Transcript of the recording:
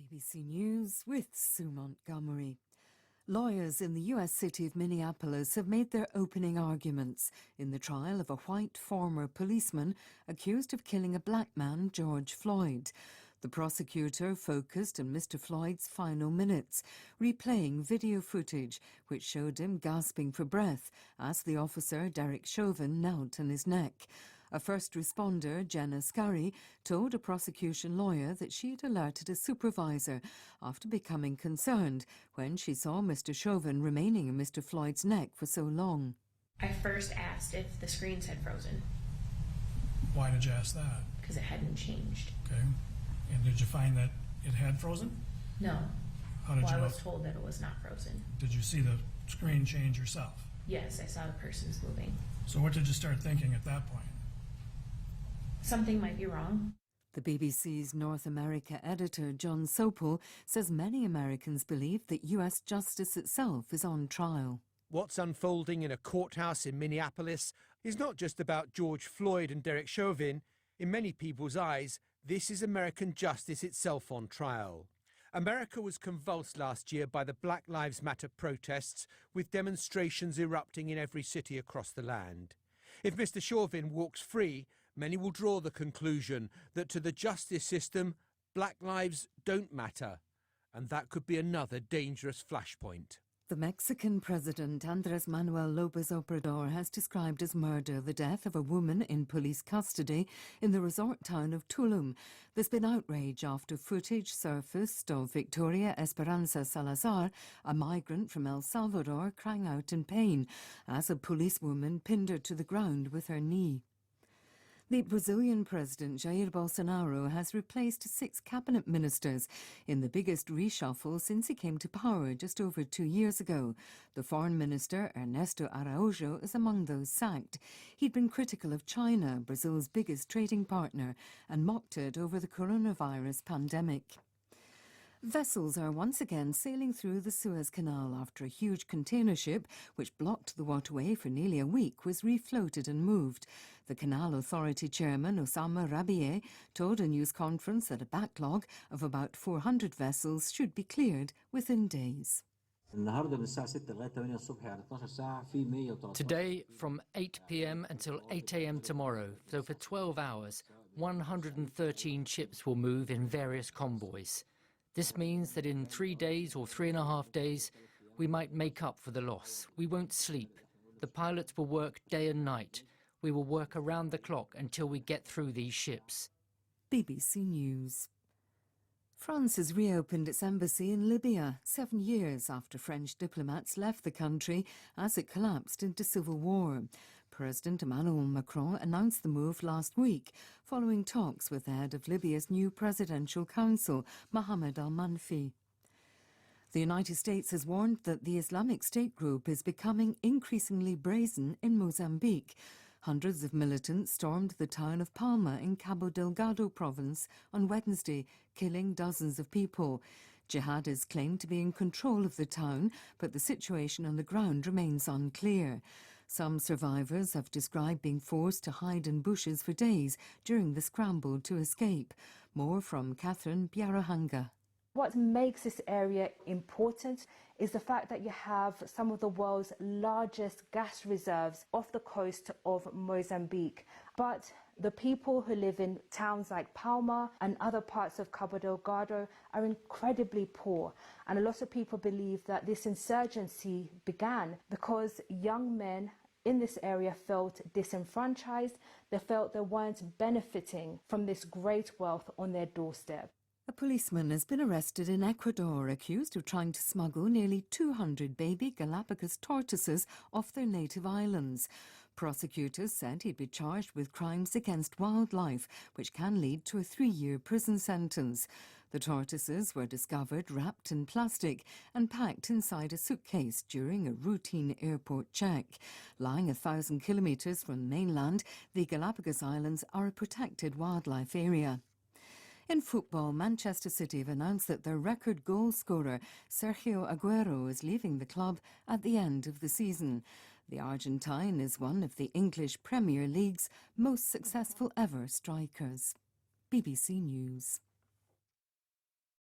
BBC News with Sue Montgomery. Lawyers in the US city of Minneapolis have made their opening arguments in the trial of a white former policeman accused of killing a black man, George Floyd. The prosecutor focused on Mr. Floyd's final minutes, replaying video footage which showed him gasping for breath as the officer, Derek Chauvin, knelt on his neck. A first responder, Jenna Scurry, told a prosecution lawyer that she had alerted a supervisor after becoming concerned when she saw Mr. Chauvin remaining on Mr. Floyd's neck for so long. I first asked if the screens had frozen. Why did you ask that? Because it hadn't changed. Okay. And did you find that it had frozen? No. How did well, you I know? was told that it was not frozen. Did you see the screen change yourself? Yes, I saw the persons moving. So what did you start thinking at that point? Something might be wrong. The BBC's North America editor, John Sopel, says many Americans believe that US justice itself is on trial. What's unfolding in a courthouse in Minneapolis is not just about George Floyd and Derek Chauvin. In many people's eyes, this is American justice itself on trial. America was convulsed last year by the Black Lives Matter protests, with demonstrations erupting in every city across the land. If Mr. Chauvin walks free, many will draw the conclusion that to the justice system, black lives don't matter. And that could be another dangerous flashpoint. The Mexican president, Andrés Manuel López Obrador, has described as murder the death of a woman in police custody in the resort town of Tulum. There's been outrage after footage surfaced of Victoria Esperanza Salazar, a migrant from El Salvador, crying out in pain as a policewoman pinned her to the ground with her knee. The Brazilian President Jair Bolsonaro has replaced 6 cabinet ministers in the biggest reshuffle since he came to power just over 2 years ago. The foreign minister, Ernesto Araújo, is among those sacked. He'd been critical of China, Brazil's biggest trading partner, and mocked it over the coronavirus pandemic. Vessels are once again sailing through the Suez Canal after a huge container ship, which blocked the waterway for nearly a week, was refloated and moved. The Canal Authority chairman, Osama Rabieh, told a news conference that a backlog of about 400 vessels should be cleared within days. Today, from 8 p.m. until 8 a.m. tomorrow, so for 12 hours, 113 ships will move in various convoys. This means that in 3 days or 3.5 days, we might make up for the loss. We won't sleep. The pilots will work day and night. We will work around the clock until we get through these ships. BBC News. France has reopened its embassy in Libya 7 years after French diplomats left the country as it collapsed into civil war. President Emmanuel Macron announced the move last week following talks with the head of Libya's new presidential council, Mohamed al-Manfi. The United States has warned that the Islamic State group is becoming increasingly brazen in Mozambique. Hundreds of militants stormed the town of Palma in Cabo Delgado province on Wednesday, killing dozens of people. Jihadists claim to be in control of the town, but the situation on the ground remains unclear. Some survivors have described being forced to hide in bushes for days during the scramble to escape. More from Catherine Biarahanga. What makes this area important is the fact that you have some of the world's largest gas reserves off the coast of Mozambique. But the people who live in towns like Palma and other parts of Cabo Delgado are incredibly poor. And a lot of people believe that this insurgency began because young men in this area felt disenfranchised. They felt they weren't benefiting from this great wealth on their doorstep. A policeman has been arrested in Ecuador accused of trying to smuggle nearly 200 baby Galapagos tortoises off their native islands. Prosecutors said he'd be charged with crimes against wildlife, which can lead to a 3-year prison sentence. The tortoises were discovered wrapped in plastic and packed inside a suitcase during a routine airport check. Lying 1,000 kilometres from the mainland, the Galapagos Islands are a protected wildlife area. In football, Manchester City have announced that their record goal scorer, Sergio Aguero, is leaving the club at the end of the season. The Argentine is one of the English Premier League's most successful ever strikers. BBC News.